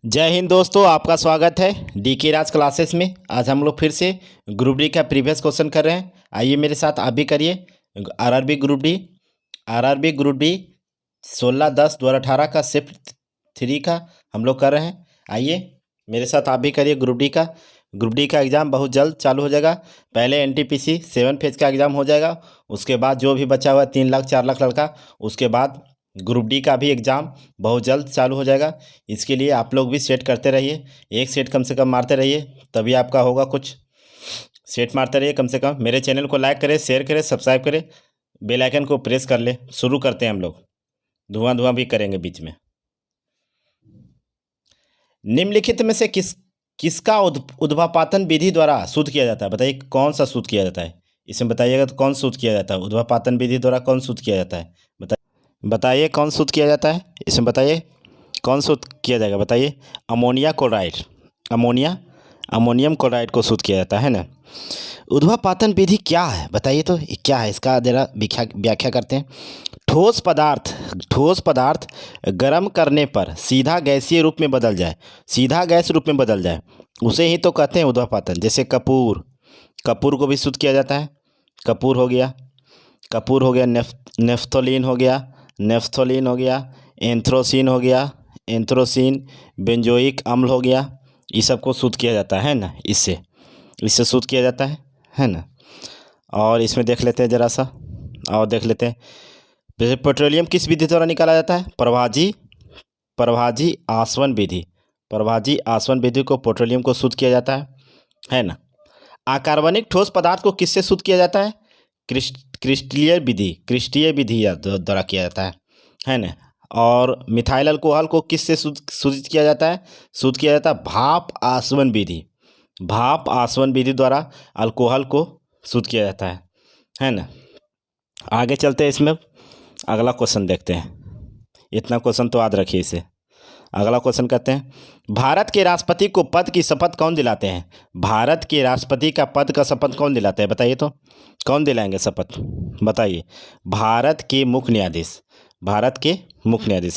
जय हिंद दोस्तों, आपका स्वागत है डी के राज क्लासेस में। आज हम लोग फिर से ग्रुप डी का प्रीवियस क्वेश्चन कर रहे हैं। आइए मेरे साथ आप भी करिए। आरआरबी ग्रुप डी 16/10/2018 का शिफ्ट 3 का हम लोग कर रहे हैं। आइए मेरे साथ आप भी करिए। ग्रुप डी का एग्ज़ाम बहुत जल्द चालू हो जाएगा। पहले एनटीपीसी 7 फेज का एग्ज़ाम हो जाएगा, उसके बाद जो भी बचा हुआ 3 लाख 4 लाख लड़का, उसके बाद ग्रुप डी का भी एग्ज़ाम बहुत जल्द चालू हो जाएगा। इसके लिए आप लोग भी सेट करते रहिए, एक सेट कम से कम मारते रहिए, तभी आपका होगा कुछ। सेट मारते रहिए कम से कम। मेरे चैनल को लाइक करें, शेयर करें, सब्सक्राइब करें, बेल आइकन को प्रेस कर ले। शुरू करते हैं हम लोग, धुआं भी करेंगे बीच में। निम्नलिखित में से किसका उद्वापातन विधि द्वारा शुद्ध किया जाता है? बताइए कौन सा शुद्ध किया जाता है, इसमें बताइएगा तो कौन शुद्ध किया जाता है? उद्वापातन विधि द्वारा कौन शुद्ध किया जाता है? बताइए कौन शुद्ध किया जाता है, इसमें बताइए कौन शुद्ध किया जाएगा? बताइए। अमोनिया क्लोराइड, अमोनियम क्लोराइड को शुद्ध किया जाता है ना। उद्वापातन विधि क्या है बताइए तो, क्या है इसका जरा व्याख्या करते हैं। ठोस पदार्थ गर्म करने पर सीधा गैसीय रूप में बदल जाए, सीधा गैस रूप में बदल जाए, उसे ही तो कहते हैं उद्वापातन। जैसे कपूर को भी शुद्ध किया जाता है। कपूर हो गया, नेफ्थोलीन हो गया, एंथ्रोसिन, बेंजोइक अम्ल हो गया। ये सब को शुद्ध किया जाता है ना, इससे शुद्ध किया जाता है ना। और इसमें देख लेते हैं ज़रा सा, और देख लेते हैं। जैसे पेट्रोलियम किस विधि द्वारा निकाला जाता है? प्रभाजी आसवन विधि को पेट्रोलियम को शुद्ध किया जाता है ना। अकार्बनिक ठोस पदार्थ को किससे शुद्ध किया जाता है? क्रिस्टीय विधि द्वारा किया जाता है ना। और मिथाइल अल्कोहल को किससे शुद्ध किया जाता है? भाप आसवन विधि द्वारा अल्कोहल को शुद्ध किया जाता है ना। आगे चलते हैं, इसमें अगला क्वेश्चन देखते हैं। इतना क्वेश्चन तो याद रखिए इसे। अगला क्वेश्चन कहते हैं, भारत के राष्ट्रपति को पद की शपथ कौन दिलाते हैं? भारत के राष्ट्रपति का पद का शपथ कौन दिलाते हैं? बताइए तो, कौन दिलाएंगे शपथ? बताइए। भारत के मुख्य न्यायाधीश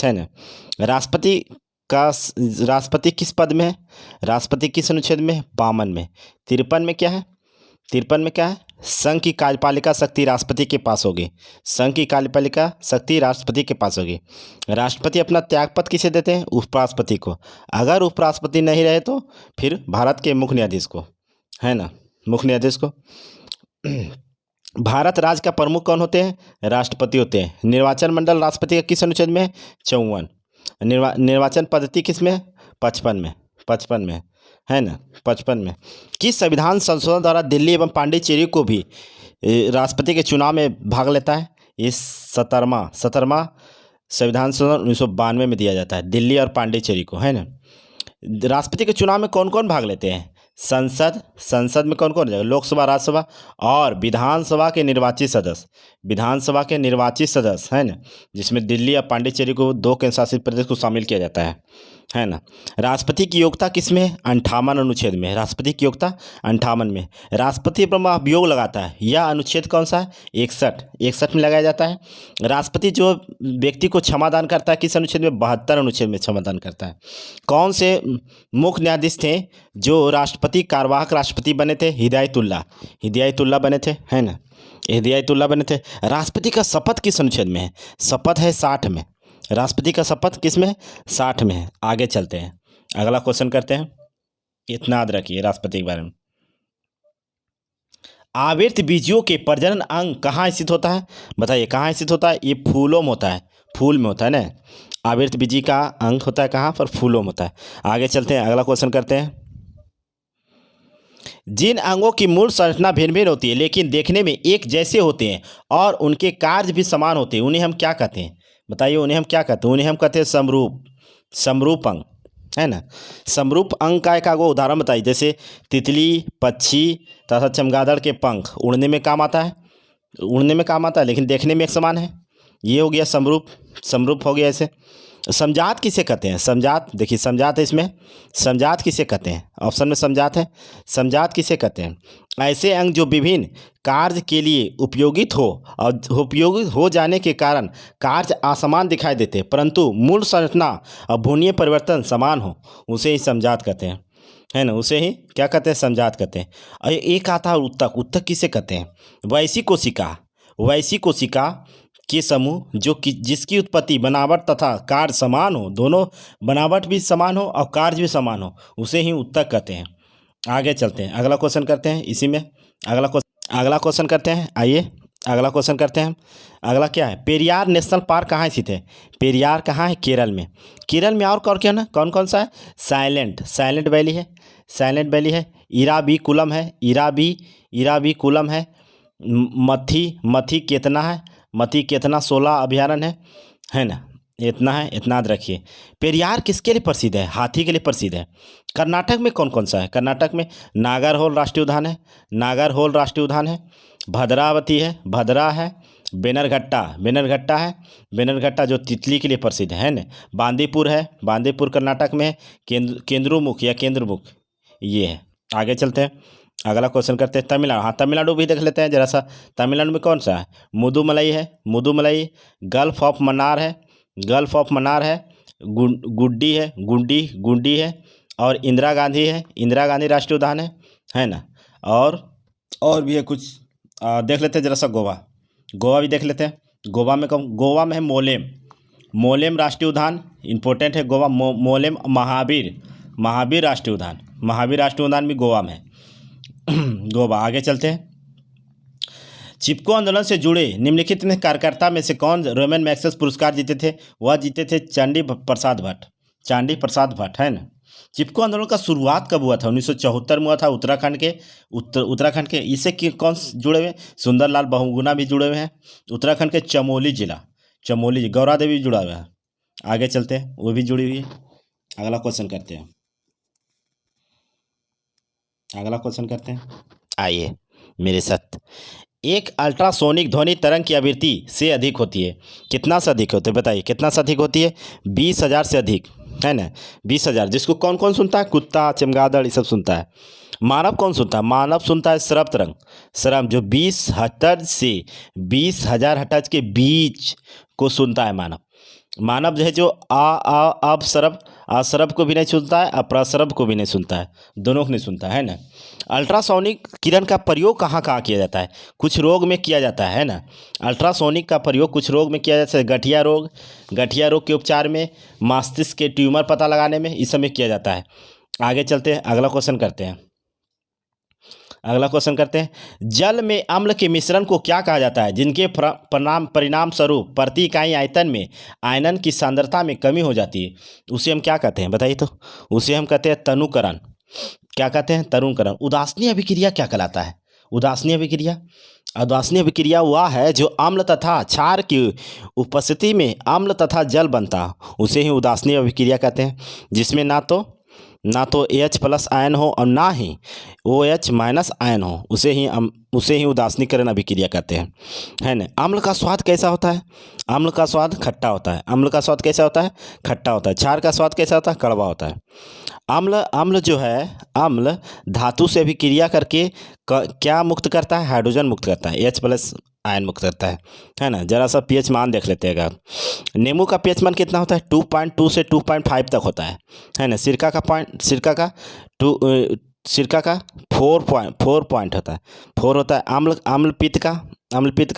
है ना। राष्ट्रपति किस पद में है? राष्ट्रपति किस अनुच्छेद में है? 52 में। 53 में क्या है? संघ की कार्यपालिका शक्ति राष्ट्रपति के पास होगी। राष्ट्रपति अपना त्यागपत्र किसे देते हैं? उपराष्ट्रपति को। अगर उपराष्ट्रपति नहीं रहे तो फिर भारत के मुख्य न्यायाधीश को, है ना, भारत राज्य का प्रमुख कौन होते हैं? राष्ट्रपति होते हैं। निर्वाचन मंडल राष्ट्रपति का किस अनुच्छेद में है? 54। निर्वाचन पद्धति किस में है? 55 में है ना, 55 में। किस संविधान संशोधन द्वारा दिल्ली एवं पांडिचेरी को भी राष्ट्रपति के चुनाव में भाग लेता है? इस 17वां संविधान संशोधन 1992 में दिया जाता है दिल्ली और पांडिचेरी को, है ना। राष्ट्रपति के चुनाव में कौन कौन भाग लेते हैं? संसद में कौन कौन जाएगा? लोकसभा, राज्यसभा और विधानसभा के निर्वाचित सदस्य, है ना, जिसमें दिल्ली या पांडिचेरी को 2 केंद्र शासित प्रदेश को शामिल किया जाता है ना। राष्ट्रपति की योग्यता किस में है? 58 अनुच्छेद में। राष्ट्रपति की योग्यता 58 में। राष्ट्रपति पर अभियोग लगाता है, यह अनुच्छेद कौन सा है? 61 में लगाया जाता है। राष्ट्रपति जो व्यक्ति को क्षमादान करता है किस अनुच्छेद में? 72 अनुच्छेद में क्षमादान करता है। कौन से मुख्य न्यायाधीश थे जो राष्ट्रपति कार्यवाहक राष्ट्रपति बने थे? हिदायतुल्ला बने थे, है ना, हिदायतुल्ला बने थे। राष्ट्रपति का शपथ किस अनुच्छेद में है? शपथ है 60 में। राष्ट्रपति का शपथ किस में है? 60 में है। आगे चलते हैं, अगला क्वेश्चन करते हैं। इतना याद रखिए राष्ट्रपति के बारे में। आवृत्त बीजियों के प्रजनन अंग कहाँ स्थित होता है? बताइए कहाँ स्थित होता है? ये फूलों में होता है, फूल में होता है ना। आवृत्त बीजी का अंग होता है कहाँ पर? फूलों में होता है। आगे चलते हैं, अगला क्वेश्चन करते हैं। जिन अंगों की मूल संरचना भिन्न भिन्न होती है लेकिन देखने में एक जैसे होते हैं और उनके कार्य भी समान होते हैं, उन्हें हम क्या कहते हैं? बताइए उन्हें हम क्या कहते हैं? उन्हें हम कहते हैं समरूप अंग, है ना। समरूप अंग का एक आगो उदाहरण बताइए। जैसे तितली, पक्षी तथा चमगादड़ के पंख उड़ने में काम आता है, लेकिन देखने में एक समान है। ये हो गया समरूप हो गया ऐसे। समजात किसे कहते हैं? समजात, देखिए समजात है इसमें, समजात किसे कहते हैं? ऑप्शन में समजात है। समजात किसे कहते हैं? ऐसे अंग जो विभिन्न कार्य के लिए उपयोगित हो और उपयोगित हो जाने के कारण कार्य असमान दिखाई देते परंतु मूल संरचना और भूनीय परिवर्तन समान हो, उसे ही समजात कहते हैं, है ना। उसे ही क्या कहते हैं? समजात कहते हैं। और एक आता है उत्तक। उत्तक किसे कहते हैं? वैसी कोशिका, वैसी कोशिका के समूह जो कि जिसकी उत्पत्ति बनावट तथा कार्य समान हो, दोनों बनावट भी समान हो और कार्य भी समान हो, उसे ही उत्तक कहते हैं। आगे चलते हैं, अगला क्वेश्चन करते हैं इसी में। अगला क्वेश्चन करते हैं, आइए अगला क्वेश्चन करते हैं। अगला क्या है? पेरियार नेशनल पार्क कहाँ स्थित है? पेरियार कहाँ है? केरल में। केरल में और क्या ना, कौन कौन सा है? साइलेंट वैली है, साइलेंट वैली है। इराविकुलम है, इराविकुलम है। मथी केतना है? मथी केतना 16 अभयारण्य है ना। इतना है, इतना याद रखिए। पेरियार किसके लिए प्रसिद्ध है? हाथी के लिए प्रसिद्ध है। कर्नाटक में कौन कौन सा है? कर्नाटक में नागरहोल राष्ट्रीय उद्यान है, नागरहोल राष्ट्रीय उद्यान है। भद्रावती है, भद्रा है। बेनरघट्टा है, बेनरघट्टा जो तितली के लिए प्रसिद्ध है ना। बांदीपुर है, बांदीपुर कर्नाटक में है। केंद्रुमुख या केंद्रमुख ये है। आगे चलते हैं, अगला क्वेश्चन करते हैं। तमिलनाडु, हाँ तमिलनाडु भी देख लेते हैं जरा सा। तमिलनाडु में कौन सा है? मुदुमलई है, मुदुमलई। गल्फ ऑफ मन्नार है, गल्फ ऑफ मन्नार है। गुड्डी है, गुंडी है। और इंदिरा गांधी है, इंदिरा गांधी राष्ट्रीय उद्यान है ना। और भी है कुछ, देख लेते हैं जरा सा। गोवा भी देख लेते हैं। गोवा में कौन? गोवा में है मोलेम राष्ट्रीय उद्यान, इंपॉर्टेंट है गोवा। मोलेम। महावीर राष्ट्रीय उद्यान भी गोवा में है। गोवा। आगे चलते हैं। चिपको आंदोलन से जुड़े निम्नलिखित में कार्यकर्ता में से कौन रोमन मैग्सेसे पुरस्कार जीते थे? वह जीते थे चांडी प्रसाद भट्ट, है ना। चिपको आंदोलन का शुरुआत कब हुआ था? 1974 में हुआ था, उत्तराखंड के। इससे कौन जुड़े हुए? सुंदरलाल बहुगुणा भी जुड़े हुए हैं। उत्तराखंड के चमोली जिला, गौरा देवी भी जुड़ा हुआ है। आगे चलते हैं, वो भी जुड़ी हुई है। अगला क्वेश्चन करते हैं, आइए मेरे साथ। एक अल्ट्रासोनिक ध्वनि तरंग की आवृत्ति से अधिक होती है। कितना से अधिक होती है बताइए? कितना से अधिक होती है? 20,000 से अधिक, है ना। 20,000, जिसको कौन कौन सुनता है? कुत्ता, चमगादड़, ये सब सुनता है। मानव कौन सुनता है? मानव सुनता है श्रव्य तरंग, जो 20 हर्ट्ज से 20,000 हर्ट्ज के बीच को सुनता है मानव जो है, जो अश्रव को भी नहीं सुनता है, अप्रश्रव को भी नहीं सुनता है, दोनों को नहीं सुनता है ना। अल्ट्रासोनिक किरण का प्रयोग कहाँ कहाँ किया जाता है? कुछ रोग में किया जाता है ना। अल्ट्रासोनिक का प्रयोग कुछ रोग में किया जाता है। गठिया रोग के उपचार में, मस्तिष्क के ट्यूमर पता लगाने में, इस सब में किया जाता है। आगे चलते हैं, अगला क्वेश्चन करते हैं। जल में अम्ल के मिश्रण को क्या कहा जाता है जिनके परिणाम स्वरूप प्रति इकाई आयतन में आयनन की सांद्रता में कमी हो जाती है? उसे हम क्या कहते हैं बताइए तो? उसे हम कहते हैं तनुकरण। क्या कहते हैं? तनुकरण। उदासीन अभिक्रिया क्या कहलाता है? उदासीन अभिक्रिया वह है जो अम्ल तथा क्षार की उपस्थिति में अम्ल तथा जल बनता, उसे ही उदासीन अभिक्रिया कहते हैं। जिसमें ना तो H+ आयन हो और ना ही OH- आयन हो, उसे ही उदासीनीकरण अभिक्रिया कहते हैं, है ना। अम्ल का स्वाद कैसा होता है? अम्ल का स्वाद खट्टा होता है। अम्ल का स्वाद कैसा होता है? खट्टा होता है। क्षार का स्वाद कैसा होता है? कड़वा होता है। अम्ल जो है, अम्ल धातु से अभिक्रिया करके क्या मुक्त करता है? हाइड्रोजन मुक्त करता है, H+ आयन मुक्त करता है ना। जरा सा पीएच मान देख लेते हैं। अगर नींबू का पीएच मान कितना होता है? 2.2 से 2.5 तक होता है ना। सिरका का 4 पॉइंट होता है, 4 होता है। अम्ल पित्त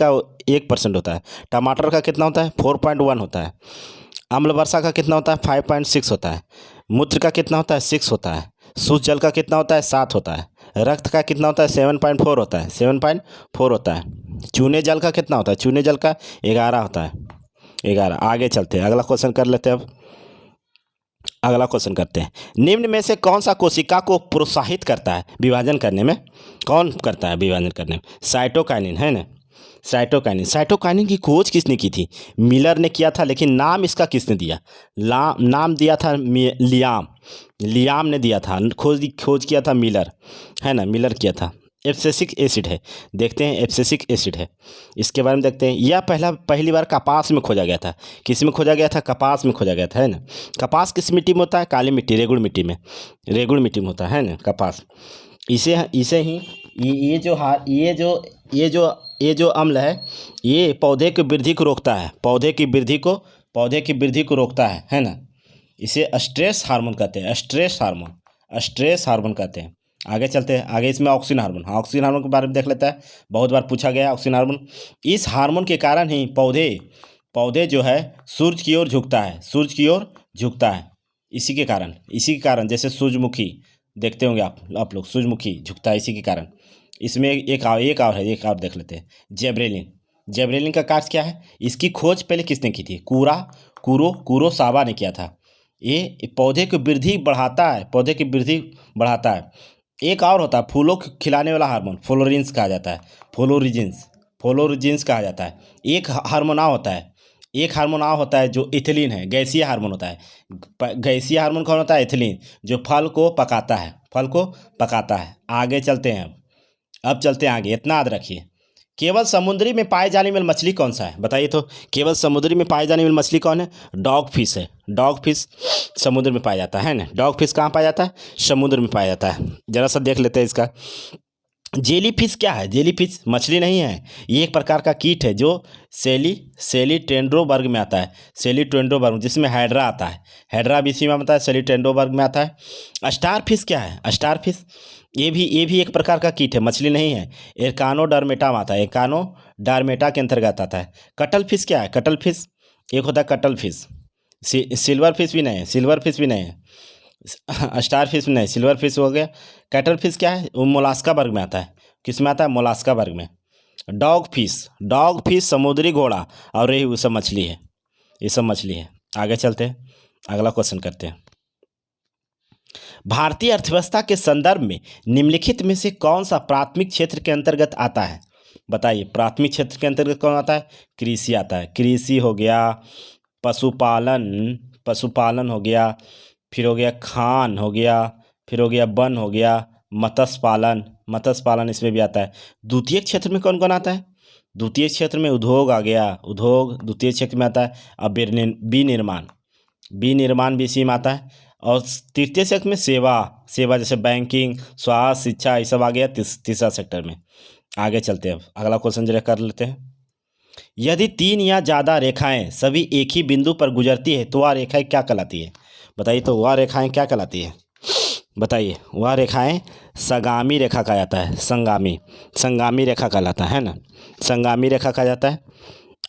का 1% होता है। टमाटर का कितना होता है? 4.1 होता है। अम्ल वर्षा का कितना होता है? 5.6 होता है। मूत्र का कितना होता है? 6 होता है। शुद्ध जल का कितना होता है? 7 होता है। रक्त का कितना होता है? 7.4 होता है, 7.4 होता है। चूने जल का कितना होता है? चूने जल का 11 होता है, 11। आगे चलते हैं, अगला क्वेश्चन कर लेते हैं। अब अगला क्वेश्चन करते हैं। निम्न में से कौन सा कोशिका को प्रोत्साहित करता है विभाजन करने में? कौन करता है विभाजन करने में? साइटोकाइनिन, है ना। साइटोकाइनिन की खोज किसने की थी? मिलर ने किया था, लेकिन नाम इसका किसने दिया? नाम दिया था लियाम ने दिया था। खोज किया था मिलर, है ना। मिलर किया था। एब्सिसिक एसिड है। देखते हैं एब्सिसिक एसिड है, इसके बारे में देखते हैं। यह पहली बार कपास में खोजा गया था। किस में खोजा गया था? कपास में खोजा गया था, है ना। कपास किस मिट्टी में होता है? काली मिट्टी, रेगुड़ मिट्टी में, रेगुड़ मिट्टी में होता है ना कपास। इसे ही ये जो हार ये जो अम्ल है, ये पौधे की वृद्धि को रोकता है, पौधे की वृद्धि को रोकता है ना। इसे स्ट्रेस हार्मोन कहते हैं, स्ट्रेस हार्मोन कहते हैं। आगे चलते हैं, आगे इसमें ऑक्सीजन हार्मोन। हाँ, ऑक्सीजन हार्मोन के बारे में देख लेता है, बहुत बार पूछा गया है ऑक्सीजन हार्मोन। इस हार्मोन के कारण ही पौधे जो है सूर्य की ओर झुकता है। इसी के कारण जैसे सूरजमुखी देखते होंगे आप लोग, सूरजमुखी झुकता है इसी के कारण। इसमें एक और देख लेते हैं, जेब्रेलिन का कार्य क्या है? इसकी खोज पहले किसने की थी? कुरोसावा ने किया था। ये पौधे की वृद्धि बढ़ाता है। एक और होता है फूलों को खिलाने वाला हार्मोन, फ्लोरिन्स कहा जाता है, फ्लोरिजिन्स कहा जाता है। एक हार्मोन और होता है जो इथिलीन है, गैसीय हार्मोन होता है। गैसीय हार्मोन कौन होता है? इथिलीन, जो फल को पकाता है। आगे चलते हैं, अब चलते हैं आगे, इतना याद रखिए। केवल समुद्री में पाए जाने वाली मछली कौन सा है? बताइए तो, केवल समुद्री में पाए जाने वाली मछली कौन है? डॉग फिश है। डॉग फिश समुद्र में पाया जाता है ना। डॉग फिश कहाँ पाया जाता है? समुद्र में पाया जाता है। जरा सा देख लेते हैं इसका। जेली फिश क्या है? जेली फिश मछली नहीं है, ये एक प्रकार का कीट है जो सेलीटेंड्रो वर्ग में आता है। सेलीटेंड्रो वर्ग, जिसमें हाइड्रा आता है। हाइड्रा भी इसी में आता है, सेलीटेंड्रो वर्ग में आता है। स्टार फिश क्या है? स्टार फिश ये भी एक प्रकार का कीट है, मछली नहीं है। एर्कानोडर्मेटा में आता है, एर्कानोडर्मेटा के अंतर्गत आता है। कटल फिश क्या है? कटल फिश एक होता है कटल फिश। सिल्वर फिश भी नहीं है, स्टार फिश नहीं, सिल्वर फिश हो गया। कैटल फिश क्या है? वो मोलास्का वर्ग में आता है। किस में आता है? मोलास्का वर्ग में। डॉग फिश समुद्री घोड़ा और रेहू सब मछली है, ये सब मछली है। आगे चलते हैं, अगला क्वेश्चन करते हैं। भारतीय अर्थव्यवस्था के संदर्भ में निम्नलिखित में से कौन सा प्राथमिक क्षेत्र के अंतर्गत आता है? बताइए, प्राथमिक क्षेत्र के अंतर्गत कौन आता है? कृषि आता है। कृषि हो गया, पशुपालन हो गया, फिर हो गया खान हो गया, फिर हो गया वन हो गया, मत्स्य पालन इसमें भी आता है। द्वितीय क्षेत्र में कौन कौन आता है? द्वितीय क्षेत्र में उद्योग आ गया, उद्योग द्वितीय क्षेत्र में आता है। अब विनिर्माण भी इसी में आता है। और तृतीय सेक्टर में सेवा जैसे बैंकिंग, स्वास्थ्य, शिक्षा, ये सब आ गया तीसरा सेक्टर में। आगे चलते हैं, अगला क्वेश्चन जरा कर लेते हैं। यदि 3 या ज़्यादा रेखाएं सभी एक ही बिंदु पर गुजरती है तो वह रेखाएं क्या कहलाती है? बताइए तो, वह रेखाएं क्या कहलाती है? बताइए, वह रेखाएं संगामी रेखा कहा जाता है। संगामी रेखा कहलाता है ना, संगामी रेखा कहा जाता है।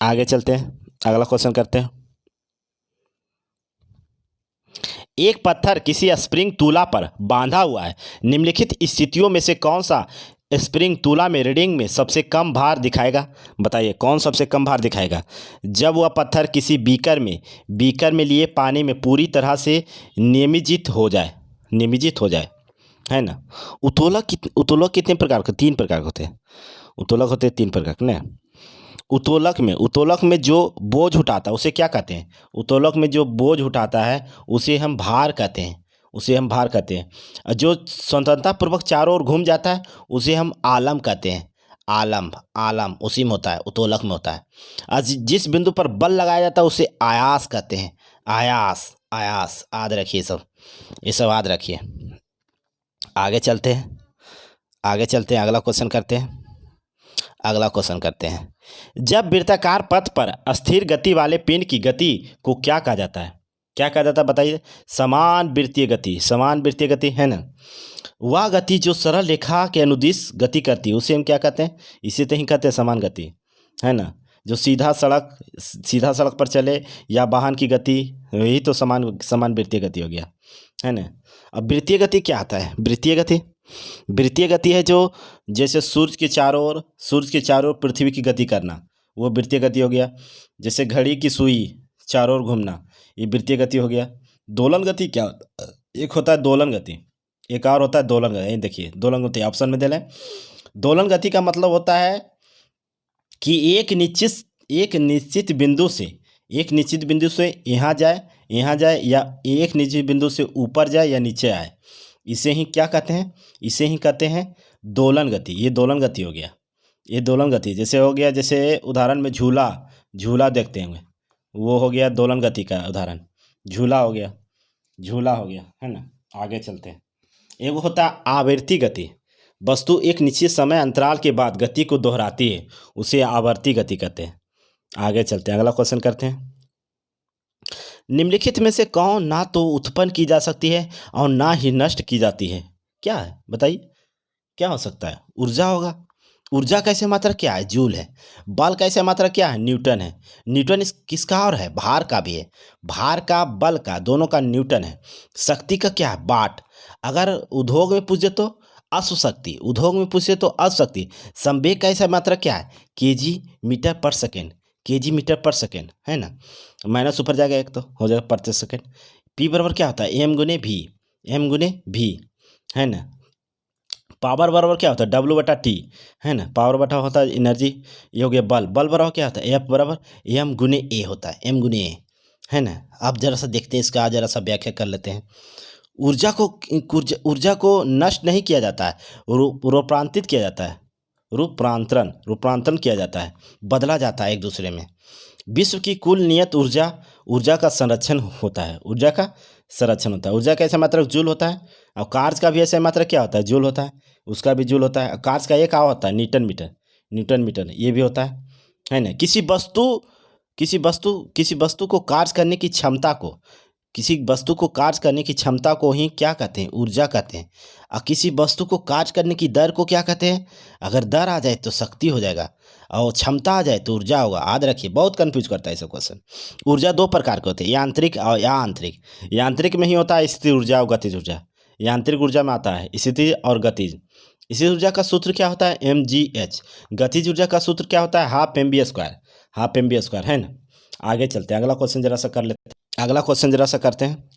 आगे चलते हैं, अगला क्वेश्चन करते हैं। एक पत्थर किसी स्प्रिंग तुला पर बांधा हुआ है, निम्नलिखित स्थितियों में से कौन सा स्प्रिंग तुला में रीडिंग में सबसे कम भार दिखाएगा? बताइए, कौन सबसे कम भार दिखाएगा? जब वह पत्थर किसी बीकर में लिए पानी में पूरी तरह से निमज्जित हो जाए, है ना। उत्तोलक कितने प्रकार के? 3 प्रकार के होते हैं। उत्तोलक होते हैं 3 प्रकार के ना। उत्तोलक में जो बोझ उठाता है उसे क्या कहते हैं? उत्तोलक में जो बोझ उठाता है उसे हम भार कहते हैं, और जो स्वतंत्रता पूर्वक चारों ओर घूम जाता है उसे हम आलम कहते हैं। आलम उसी में होता है, उत्तोलक में होता है। और जिस बिंदु पर बल लगाया जाता है उसे आयास कहते हैं। आयास याद रखिए, ये सब याद रखिए। आगे चलते हैं, अगला क्वेश्चन करते हैं। जब वृत्ताकार पथ पर अस्थिर गति वाले पिंड की गति को क्या कहा जाता है? बताइए। समान वृत्तीय गति है ना। वह गति जो सरल रेखा के अनुदिश गति करती है उसे हम क्या कहते हैं? इसे तो ही कहते हैं समान गति, है ना। जो सीधा सड़क पर चले या वाहन की गति, यही तो समान वृत्तीय गति हो गया, है ना। अब वृत्तीय गति क्या आता है? वृत्तीय गति है जो जैसे सूर्य के चारों ओर पृथ्वी की गति करना, वो वृत्तीय गति हो गया। जैसे घड़ी की सुई चारों ओर घूमना, ये वृत्तीय गति हो गया। दोलन गति क्या होता है? एक होता है दोलन गति, एक और होता है दोलन गति। ये देखिए, दोलन गति ऑप्शन में दे लें। दोलन गति का मतलब होता है कि एक निश्चित बिंदु से यहाँ जाए, या एक निश्चित बिंदु से ऊपर जाए या नीचे आए। इसे ही क्या कहते हैं? दोलन गति, ये दोलन गति हो गया, ये दोलन गति। जैसे हो गया, जैसे उदाहरण में झूला, झूला देखते होंगे, वो हो गया दोलन गति का उदाहरण। झूला हो गया, झूला हो गया, है ना। आगे चलते हैं। एक होता है आवर्ती गति। वस्तु एक निश्चित समय अंतराल के बाद गति को दोहराती है, उसे आवर्ती गति कहते हैं। आगे चलते हैं, अगला क्वेश्चन करते हैं। निम्नलिखित में से कौन ना तो उत्पन्न की जा सकती है और ना ही नष्ट की जाती है? क्या है बताइए, क्या हो सकता है? ऊर्जा होगा। ऊर्जा कैसे मात्रा क्या है? जूल है। बल कैसे मात्रा क्या है? न्यूटन है। न्यूटन इस किसका और है? भार का भी है। भार का, बल का, दोनों का न्यूटन है। शक्ति का क्या है? वाट। अगर उद्योग में पूछे तो अश्वशक्ति, उद्योग में पूछे तो अश्वशक्ति। संवेग का ऐसा मात्रा क्या है? केजी मीटर पर सेकेंड, केजी मीटर पर सेकेंड, है ना। माइनस ऊपर जाएगा एक तो हो जाएगा प्रति सेकेंड। पी बराबर क्या होता है? एम गुने भी, एम गुने भी, है ना। पावर बराबर क्या होता है? डब्ल्यू बटा टी, है ना। पावर बटा होता है एनर्जी, ये हो गया बल। बल बराबर क्या होता है? एफ बराबर एम गुने ए होता है, एम गुने ए, है ना। अब जरा सा देखते हैं इसका, जरा सा व्याख्या कर लेते हैं। ऊर्जा को नष्ट नहीं किया जाता है, रूपांतरित किया जाता है। रूपांतरण किया जाता है, बदला जाता है एक दूसरे में। विश्व की कुल नियत ऊर्जा, ऊर्जा का संरक्षण होता है, ऊर्जा का संरक्षण होता है। ऊर्जा का ऐसा मात्रक जूल होता है, और कार्य का भी ऐसा मात्रक क्या होता है? जूल होता है। उसका भी जूल होता है। कार्य का एक होता है न्यूटन मीटर, न्यूटन मीटर ये भी होता है ना। किसी वस्तु को कार्य करने की क्षमता को, किसी वस्तु को कार्य करने की क्षमता को ही क्या कहते हैं? ऊर्जा कहते हैं। और किसी वस्तु को कार्य करने की दर को क्या कहते हैं? अगर दर आ जाए तो शक्ति हो जाएगा, और क्षमता आ जाए तो ऊर्जा होगा। याद रखिए, बहुत कंफ्यूज करता है ऐसा क्वेश्चन। ऊर्जा दो प्रकार के होते हैं, यांत्रिक और आंतरिक। यांत्रिक में ही होता है स्थिर ऊर्जा और गतिज ऊर्जा। यांत्रिक ऊर्जा में आता है स्थिति और गतिज। स्थिर ऊर्जा का सूत्र क्या होता है? mgh। गतिज ऊर्जा का सूत्र क्या होता है? Half M B square, half M B square, है ना। आगे चलते हैं, अगला क्वेश्चन जरा सा कर लेते हैं। अगला क्वेश्चन जरा सा करते हैं,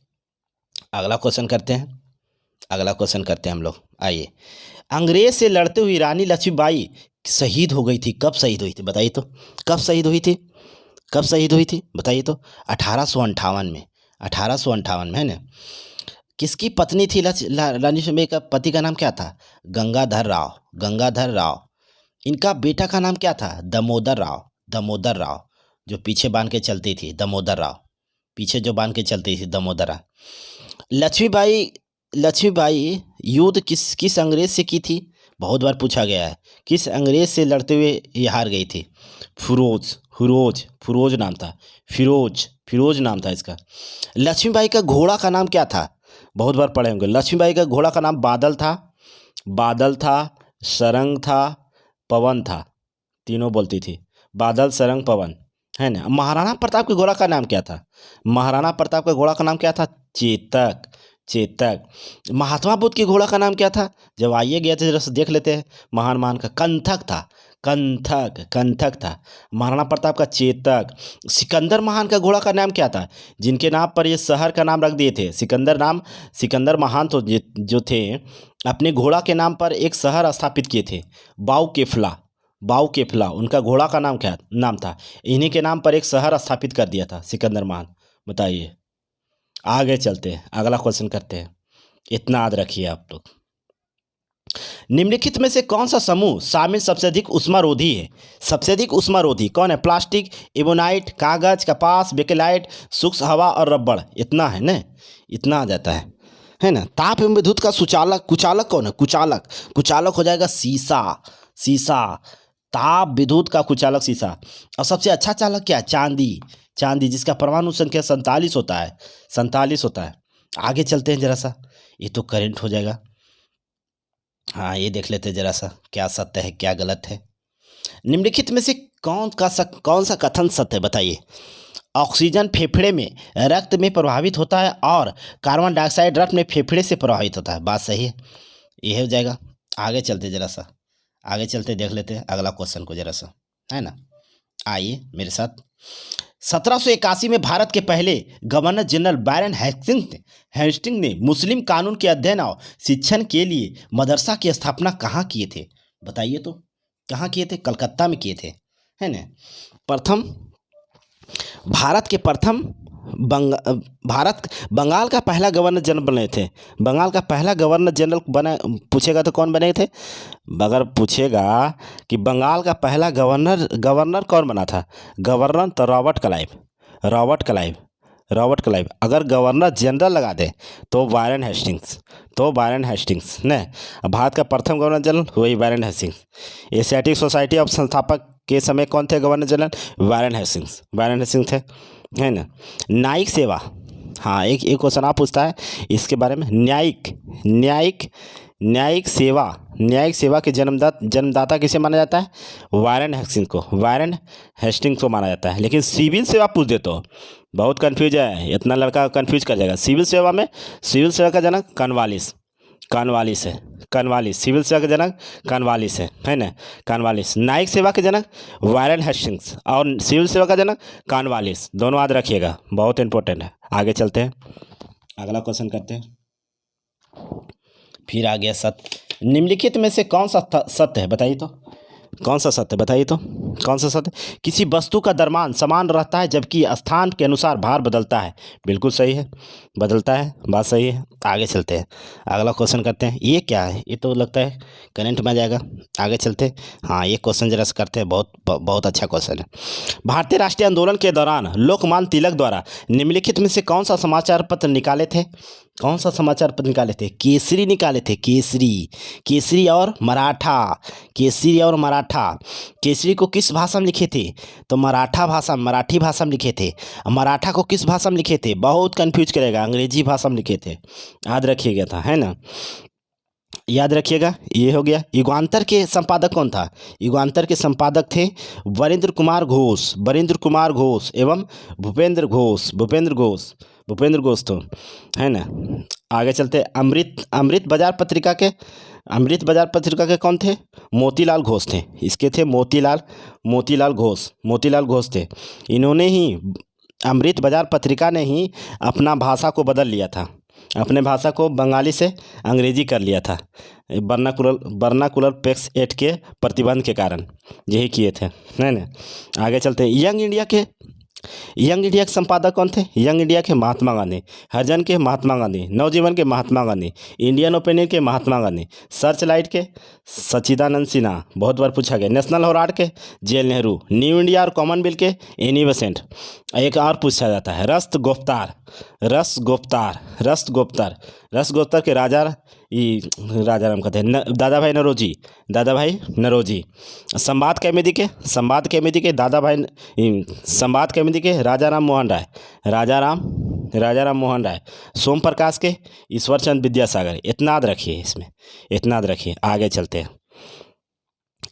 अगला क्वेश्चन करते हैं, अगला क्वेश्चन करते हैं हम लोग। आइए, अंग्रेज से लड़ते हुए रानी लक्ष्मीबाई शहीद हो गई थी। कब शहीद हुई थी बताइए तो? कब शहीद हुई थी? कब शहीद हुई थी बताइए तो? 1858 में, 1858 में, है ना। किसकी पत्नी थी रानी लक्ष्मीबाई? का पति का नाम क्या था? गंगाधर राव, गंगाधर राव। इनका बेटा का नाम क्या था? दामोदर राव, दामोदर राव। जो पीछे बांध के चलती थी, दामोदर राव, पीछे जो बांध के चलती थी, दामोदर राव। लक्ष्मीबाई युद्ध किस अंग्रेज से की थी? बहुत बार पूछा गया है। किस अंग्रेज से लड़ते हुए ये हार गई थी? फिरोज नाम था, फिरोज नाम था इसका। लक्ष्मीबाई का घोड़ा का नाम क्या था? बहुत बार पढ़े होंगे। लक्ष्मीबाई का घोड़ा का नाम बादल था, सरंग था, पवन था। तीनों बोलती थी, बादल, सरंग, पवन, है ना। महाराणा प्रताप के घोड़ा का नाम क्या था? महाराणा प्रताप का घोड़ा का नाम क्या था? चेतक, चेतक। महात्मा बुद्ध के घोड़ा का नाम क्या था? जब आइए गया थे जरा से देख लेते हैं। महान का कंथक था, कंथक था। महाराणा प्रताप का चेतक। सिकंदर महान का घोड़ा का नाम क्या था? जिनके नाम पर ये शहर का नाम रख दिए थे। सिकंदर महान तो जो थे, अपने घोड़ा के नाम पर एक शहर स्थापित किए थे, बाऊ केफला। उनका घोड़ा का नाम क्या नाम था? इन्हीं के नाम पर एक शहर स्थापित कर दिया था सिकंदर महान। बताइए, आगे चलते हैं, अगला क्वेश्चन करते हैं। इतना याद रखिए आप लोग। निम्नलिखित में से कौन सा समूह शामिल सबसे अधिक उष्मारोधी है? सबसे अधिक उष्मारोधी कौन है? प्लास्टिक, एबोनाइट, कागज, कपास, बेकेलाइट, शुष्क हवा और रबड़। इतना है ना, इतना आ जाता है ना। ताप एवं विद्युत का कुचालक कौन है? कुचालक हो जाएगा शीशा। ताप विद्युत का कुचालक शीशा। और सबसे अच्छा चालक क्या है? चांदी, जिसका परमाणु संख्या 47 होता है। आगे चलते हैं जरा सा, ये तो करंट हो जाएगा। हाँ, ये देख लेते हैं जरा सा, क्या सत्य है क्या गलत है। निम्नलिखित में से कौन सा कथन सत्य है बताइए? ऑक्सीजन फेफड़े में रक्त में प्रभावित होता है और कार्बन डाइऑक्साइड रक्त में फेफड़े से प्रभावित होता है। बात सही है, ये हो जाएगा। आगे चलते जरा सा, आगे चलते देख लेते हैं अगला क्वेश्चन को जरा सा, है ना। आइए मेरे साथ। 1781 में भारत के पहले गवर्नर जनरल बैरन हेस्टिंग्स ने मुस्लिम कानून के अध्ययन और शिक्षण के लिए मदरसा की स्थापना कहाँ किए थे बताइए तो? कहाँ किए थे? कलकत्ता में किए थे, है ना। भारत के प्रथम भारत बंगाल का पहला गवर्नर जनरल बने थे। बंगाल का पहला गवर्नर जनरल बना, पूछेगा तो कौन बने थे? अगर पूछेगा कि बंगाल का पहला गवर्नर गवर्नर कौन बना था, गवर्नर तो Robert Clive, Robert Clive, Robert Clive. अगर गवर्नर जनरल लगा दे तो वारेन हेस्टिंग्स, तो वारेन हेस्टिंग्स ने। भारत का प्रथम गवर्नर जनरल वही Warren Hastings. Asiatic society of संस्थापक के समय कौन थे governor general? Warren Hastings, Warren Hastings थे, है ना। न्यायिक सेवा, हाँ एक एक क्वेश्चन आप पूछता है इसके बारे में। न्यायिक न्यायिक न्यायिक सेवा, न्यायिक सेवा के जन्मदाता किसे माना जाता है? वारेन हेस्टिंग्स को, वारेन हेस्टिंग्स को माना जाता है। लेकिन सिविल सेवा पूछ दे तो बहुत कंफ्यूज है, इतना लड़का कंफ्यूज कर जाएगा। सिविल सेवा में, सिविल सेवा का जनक कॉर्नवालिस, कॉर्नवालिस है, कॉर्नवालिस। सिविल सेवा का जनक कॉर्नवालिस है ना, कॉर्नवालिस। न्यायिक सेवा के जनक वारेन हेस्टिंग्स और सिविल सेवा का जनक कॉर्नवालिस, दोनों याद रखिएगा, बहुत इंपॉर्टेंट है। आगे चलते हैं, अगला क्वेश्चन करते हैं। फिर आ गया सत्य। निम्नलिखित में से कौन सा सत्य है बताइए तो, कौन सा सत्य बताइए तो, कौन सा सत्य? किसी वस्तु का द्रव्यमान समान रहता है जबकि स्थान के अनुसार भार बदलता है। बिल्कुल सही है, बदलता है, बात सही है। आगे चलते हैं, अगला क्वेश्चन करते हैं। ये क्या है? ये तो लगता है करंट में आ जाएगा। आगे चलते हैं, हाँ ये क्वेश्चन जरा से करते हैं, बहुत बहुत अच्छा क्वेश्चन है। भारतीय राष्ट्रीय आंदोलन के दौरान लोकमान्य तिलक द्वारा निम्नलिखित में से कौन सा समाचार पत्र निकाले थे? कौन सा समाचार पत्र निकाले थे? केसरी निकाले थे, केसरी, केसरी और मराठा, केसरी और मराठा। केसरी को किस भाषा में लिखे थे? तो मराठा भाषा, मराठी भाषा में लिखे थे। मराठा को किस भाषा में लिखे थे? बहुत कंफ्यूज करेगा, अंग्रेजी भाषा में लिखे थे, याद रखिएगा था, है ना, याद रखिएगा। ये हो गया। युगांतर के संपादक कौन था? युगांतर के संपादक थे वरिंद्र कुमार घोष, वरिंद्र कुमार घोष एवं भूपेंद्र घोष, भूपेंद्र घोष, भूपेंद्र घोष तो, है ना। आगे चलते, अमृत बाजार पत्रिका के, अमृत बाजार पत्रिका के कौन थे? मोतीलाल घोष थे, इसके थे मोतीलाल घोष, मोतीलाल घोष थे। इन्होंने ही, अमृत बाजार पत्रिका ने ही अपना भाषा को बदल लिया था, अपने भाषा को बंगाली से अंग्रेजी कर लिया था, बर्नाकुलर पैक्स एक्ट के प्रतिबंध के कारण यही किए थे, है ना। आगे चलते हैं, यंग इंडिया के संपादक कौन थे? यंग इंडिया के महात्मा गांधी, हरिजन के महात्मा गांधी, नवजीवन के महात्मा गांधी, इंडियन ओपिनियन के महात्मा गांधी, सर्च लाइट के सच्चिदानंद सिन्हा, बहुत बार पूछा गया, नेशनल हेराल्ड के जेएल नेहरू, न्यू इंडिया और कॉमनवेल्थ के एनी बेसेंट। एक और पूछा जाता है, रस्त गुप्तार के राजा राम कहते हैं, दादा भाई नरोजी। संवाद कैमेदी के राजा राम मोहन राय। सोम प्रकाश के ईश्वर चंद्र विद्यासागर। इतना याद रखिए, इसमें इतना याद रखिए। आगे चलते हैं,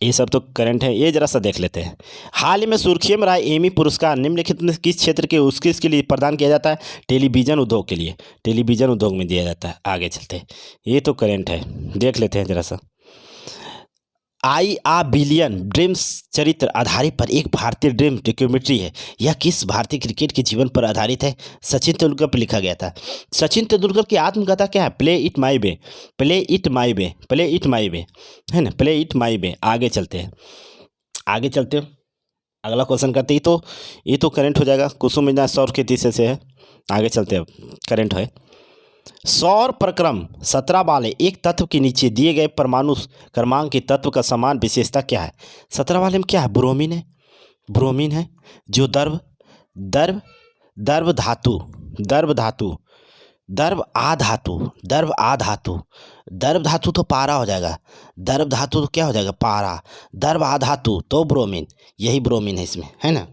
ये सब तो करंट है, ये जरा सा देख लेते हैं। हाल ही में सुर्खियों में रहा एमी पुरस्कार निम्नलिखित में किस क्षेत्र के उसके लिए प्रदान किया जाता है? टेलीविजन उद्योग के लिए, टेलीविजन उद्योग में दिया जाता है। आगे चलते हैं, ये तो करंट है, देख लेते हैं जरा सा। आई आ बिलियन ड्रीम्स चरित्र आधारित पर एक भारतीय ड्रीम डॉक्यूमेंट्री है। यह किस भारतीय क्रिकेट के जीवन पर आधारित है? सचिन तेंदुलकर पर लिखा गया था। सचिन तेंदुलकर की आत्मकथा क्या है? Play it my way, play it my way, play it my way, है ना, प्ले इट माई वे। आगे चलते हैं, आगे चलते हैं, अगला क्वेश्चन करते हैं। ये तो करंट हो जाएगा, कुसुम योजना सौर खेती से है। आगे चलते हैं, करंट है। सौर प्रक्रम 17 वाले एक तत्व के नीचे दिए गए परमाणु क्रमांक के तत्व का समान विशेषता क्या है? 17 वाले में क्या है? ब्रोमीन है, ब्रोमीन है। जो द्रव धातु, द्रव धातु तो पारा हो जाएगा, द्रव धातु तो क्या हो जाएगा? पारा। द्रव आधातु तो ब्रोमीन, यही ब्रोमीन है इसमें, है ना,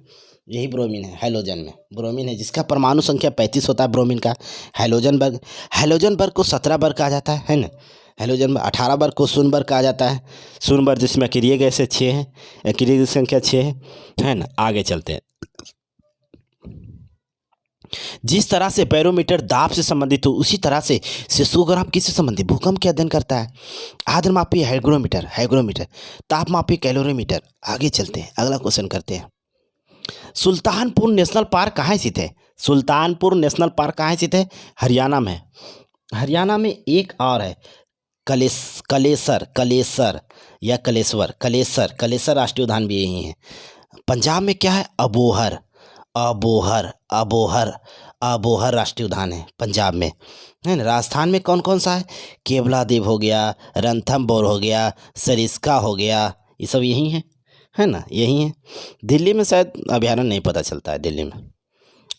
यही ब्रोमीन है। हैलोजन में ब्रोमीन है जिसका परमाणु संख्या 35 होता है ब्रोमीन का। हैलोजन वर्ग को 17 वर्ग कहा जाता है ना। हैलोजन में 18 वर्ग को शून्य वर्ग कहा जाता है। शून्य वर्ग जिसमें अक्रिय गैसें 6 हैं, अक्रिय की संख्या 6 है ना। आगे चलते हैं, जिस तरह से बैरोमीटर दाब से संबंधित हो उसी तरह से सिस्मोग्राफ किससे संबंधित? भूकंप के अध्ययन करता है। आर्द्रमापी हाइग्रोमीटर, तापमापी कैलोरीमीटर। आगे चलते हैं, अगला क्वेश्चन करते हैं। सुल्तानपुर नेशनल पार्क कहाँ स्थित है? सुल्तानपुर नेशनल पार्क कहाँ स्थित है? हरियाणा में। हरियाणा में एक और है, कलेसर या कलेसर राष्ट्रीय उद्यान भी यही है। पंजाब में क्या है? अबोहर अबोहर राष्ट्रीय उद्यान है पंजाब में, है ना। राजस्थान में कौन कौन सा है? केवला द्वीप हो गया, रणथंभौर हो गया, सरिस्का हो गया, ये सब यही है ना, यही है। दिल्ली में शायद अभ्यारण्य नहीं पता चलता है दिल्ली में।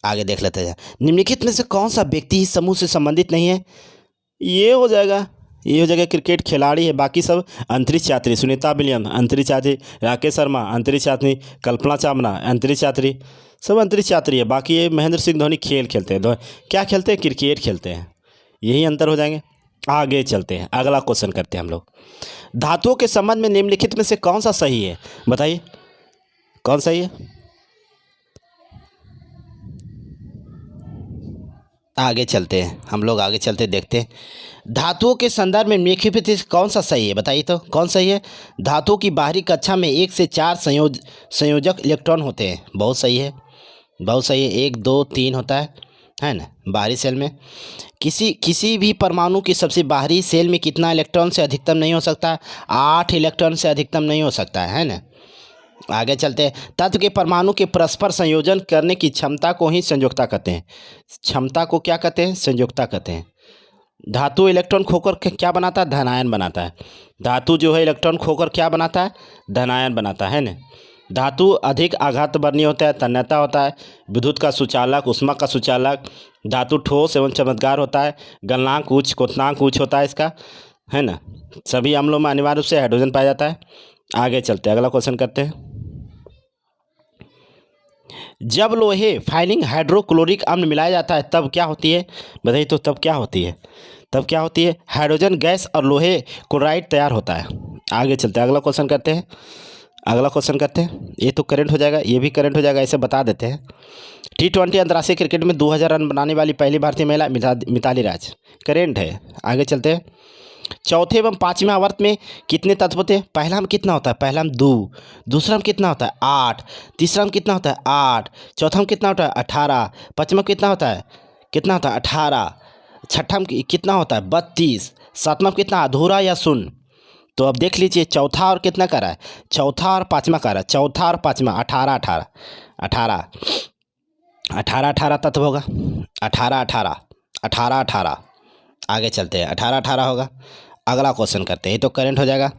आगे देख लेते हैं, निम्नलिखित में से कौन सा व्यक्ति इस समूह से संबंधित नहीं है? ये हो जाएगा, ये हो जाएगा क्रिकेट खिलाड़ी है, बाकी सब अंतरिक्ष यात्री, सुनीता विलियम अंतरिक्ष यात्री, राकेश शर्मा अंतरिक्ष यात्री, कल्पना चावला अंतरिक्ष यात्री, सब अंतरिक्ष यात्री है। बाकी ये महेंद्र सिंह धोनी खेल खेलते हैं, क्या खेलते हैं? क्रिकेट खेलते हैं, यही अंतर हो जाएंगे। आगे चलते हैं, अगला क्वेश्चन करते हैं हम लोग। धातुओं के संबंध में निम्नलिखित में से कौन सा सही है? बताइए कौन सही है? आगे चलते हैं हम लोग, आगे चलते देखते हैं। धातुओं के संदर्भ में निम्नलिखित में से कौन सा सही है? बताइए तो कौन सही है? धातुओं की बाहरी कक्षा में 1 से 4 संयोजक इलेक्ट्रॉन होते हैं। बहुत सही है, बहुत सही है। 1 2 3 होता है ना बाहरी सेल में। किसी भी परमाणु की सबसे बाहरी सेल में कितना इलेक्ट्रॉन से अधिकतम नहीं हो सकता? 8 इलेक्ट्रॉन से अधिकतम नहीं हो सकता है ना। आगे चलते हैं। तत्व के परमाणु के परस्पर संयोजन करने की क्षमता को ही संयोजकता कहते हैं। क्षमता को क्या कहते हैं? संयोजकता कहते हैं। धातु इलेक्ट्रॉन खोकर क्या बनाता है? धनायन बनाता है। धातु जो है इलेक्ट्रॉन खोकर क्या बनाता है? धनायन बनाता है ना। धातु अधिक आघात वर्णीय होता है, तन्यता होता है, विद्युत का सुचालक, ऊष्मा का सुचालक। धातु ठोस एवं चमकदार होता है, गलनांक उच्च, क्वथनांक उच्च होता है इसका, है ना। सभी अम्लों में अनिवार्य रूप से हाइड्रोजन पाया जाता है। आगे चलते हैं, अगला क्वेश्चन करते हैं। जब लोहे फाइलिंग हाइड्रोक्लोरिक अम्ल मिलाया जाता है तब क्या होती है? बताइए तो तब क्या होती है? तब क्या होती है? हाइड्रोजन गैस और लोहे क्लोराइड तैयार होता है। आगे चलते हैं, अगला क्वेश्चन करते हैं, अगला क्वेश्चन करते हैं। ये तो करंट हो जाएगा, ये भी करंट हो जाएगा, इसे बता देते हैं। T20 अंतर्राष्ट्रीय क्रिकेट में 2000 रन बनाने वाली पहली भारतीय महिला मिताली राज, करेंट है। आगे चलते हैं। चौथे एवं पाँचवें आवर्त में कितने तत्व होते हैं? पहला में कितना होता है? पहला में 2, दूसरा में कितना होता है? 8, तीसरा में कितना होता है? 8, चौथा में कितना होता है? 18, पाँचवा में कितना होता है? 18, छठा में कितना होता है? 32, सातवां में कितना? अधूरा या शून्य। तो अब देख लीजिए, चौथा और कितना कर रहा है? चौथा और पाँचवा कर रहा है, चौथा और पाँचवा 18 18 तत्व होगा। 18 आगे चलते हैं, 18 होगा। अगला क्वेश्चन करते हैं, ये तो करंट हो जाएगा,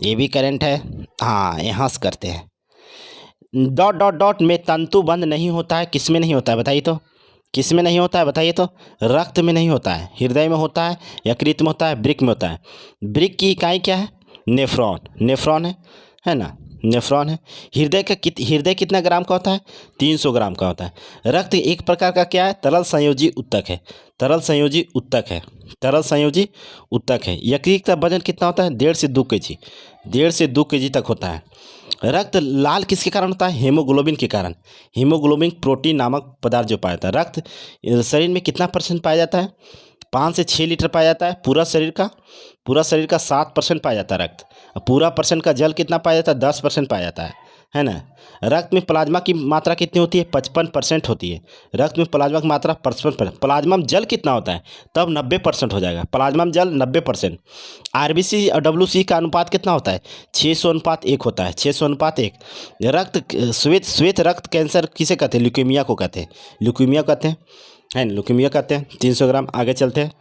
ये भी करंट है। हाँ, यहाँ से करते हैं। डॉट डॉट डॉट में तंतु बंद नहीं होता है, किस में नहीं होता है? बताइए तो किस में नहीं होता है? बताइए तो। रक्त में नहीं होता है, हृदय में होता है, यकृत में होता है, वृक्क में होता है। वृक्क की इकाई क्या है? नेफ्रॉन, नेफ्रॉन है ना, नेफ्रॉन है। हृदय कितना ग्राम का होता है? 300 ग्राम का होता है। रक्त एक प्रकार का क्या है? तरल संयोजी उत्तक है, तरल संयोजी उत्तक है, तरल संयोजी उत्तक है। यकृत का वजन कितना होता है? 1.5 से 2 kg, 1.5 से 2 kg तक होता है। रक्त लाल किसके कारण होता है? हीमोग्लोबिन के कारण। हीमोग्लोबिन प्रोटीन नामक पदार्थ जो पाया जाता है। रक्त शरीर में कितना परसेंट पाया जाता है? 5 से 6 लीटर पाया जाता है। पूरा शरीर का 7% पाया जाता है रक्त। पूरा परसेंट का जल कितना पाया जाता है? 10% पाया जाता है ना। रक्त में प्लाज्मा की मात्रा कितनी होती है? 55% होती है। रक्त में प्लाज्मा की मात्रा 55%। प्लाज्मा में जल कितना होता है? तब 90% हो जाएगा। प्लाज्मा में जल 90%। आरबीसी और डब्ल्यूसी का अनुपात कितना होता है? 600:1 होता है, 600:1। रक्त श्वेत रक्त कैंसर किसे कहते हैं? ल्यूकेमिया को कहते हैं, ल्यूकेमिया कहते हैं, है ना, ल्यूकेमिया कहते हैं। 300 ग्राम। आगे चलते हैं।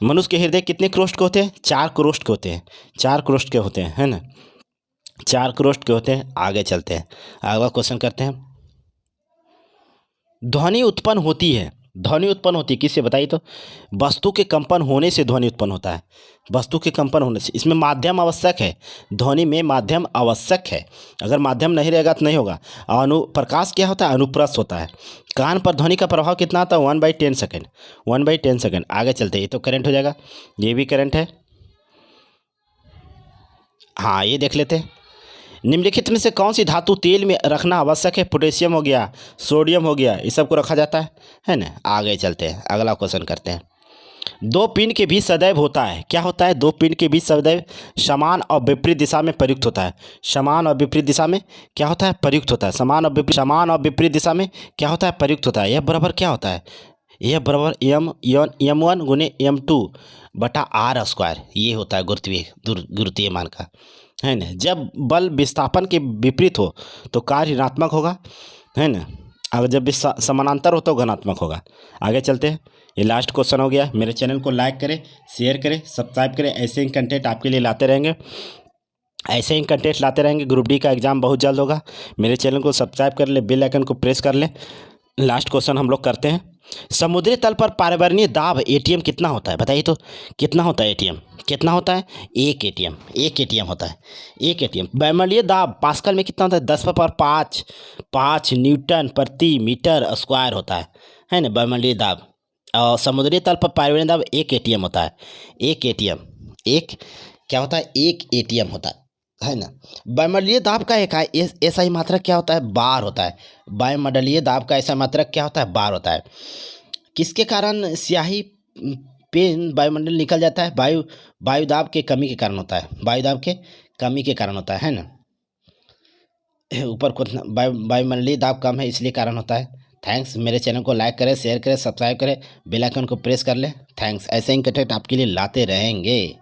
मनुष्य के हृदय कितने क्रोष्ठ के होते हैं? 4 क्रोष्ठ के होते हैं, 4 क्रोष्ठ के होते हैं, है ना, 4 क्रोष्ठ के होते हैं। आगे चलते हैं, अगला क्वेश्चन करते हैं। ध्वनि उत्पन्न होती है, ध्वनि उत्पन्न होती है किससे? बताइए तो। वस्तु के कंपन होने से ध्वनि उत्पन्न होता है, वस्तु के कंपन होने से। इसमें माध्यम आवश्यक है, ध्वनि में माध्यम आवश्यक है। अगर माध्यम नहीं रहेगा तो नहीं होगा। प्रकाश क्या होता है? अनुप्रस्थ होता है। कान पर ध्वनि का प्रभाव कितना होता है? 1/10 सेकेंड, 1/10 सेकेंड। आगे चलते हैं, ये तो करंट हो जाएगा, ये भी करंट है। हाँ, ये देख लेते हैं। निम्नलिखित में से कौन सी धातु तेल में रखना आवश्यक है? पोटेशियम हो गया, सोडियम हो गया, इस सब को रखा जाता है ना। आगे चलते हैं, अगला क्वेश्चन करते हैं। 2 पिंड के बीच सदैव होता है, क्या होता है? 2 पिंड के बीच सदैव समान और विपरीत दिशा में प्रयुक्त होता है। समान और विपरीत दिशा में क्या होता है? प्रयुक्त होता है। समान और विपरीत दिशा में क्या होता है? प्रयुक्त होता है। यह बराबर क्या होता है? यह बराबर m1 गुने m2 बटा r², ये होता है गुरुत्वीय मान का, है ना। जब बल विस्थापन के विपरीत हो तो कार्य ऋणात्मक होगा, है ना। अगर जब भी समानांतर हो तो घनात्मक होगा। आगे चलते हैं, ये लास्ट क्वेश्चन हो गया। मेरे चैनल को लाइक करें, शेयर करें, सब्सक्राइब करें। ऐसे ही कंटेंट आपके लिए लाते रहेंगे, ऐसे ही कंटेंट लाते रहेंगे। ग्रुप डी का एग्ज़ाम बहुत जल्द होगा। मेरे चैनल को सब्सक्राइब कर ले, बेल आइकन को प्रेस कर ले। लास्ट क्वेश्चन हम लोग करते हैं। समुद्री तल पर पर्यावरणीय दाब एटीएम कितना होता है? बताइए तो कितना होता है एटीएम? कितना होता है? 1 एटीएम होता है। 1 एटीएम। वायुमंडलीय दाब पास्कल में कितना होता है? 10⁵ न्यूटन प्रति मीटर स्क्वायर होता है ना वायुमंडलीय दाब। और समुद्री तल पर पर्यावरणीय दाब 1 एटीएम होता है। 1 एटीएम, एक क्या होता है? 1 एटीएम होता है ना। वायुमंडलीय दाब का एक ऐसा ही मात्रक क्या होता है? बार होता है। वायुमंडलीय दाब का ऐसा मात्रक क्या होता है? बार होता है। किसके कारण स्याही पेन वायुमंडल निकल जाता है? वायु दाब के कमी के कारण होता है। वायु दाब के कमी के कारण होता है ना। ऊपर कुछ वायुमंडलीय दाब कम है इसलिए कारण होता है। थैंक्स। मेरे चैनल को लाइक करें, शेयर करें, सब्सक्राइब करें, बेल आइकन को प्रेस कर लें। थैंक्स। ऐसे ही कंटेंट आपके लिए लाते रहेंगे।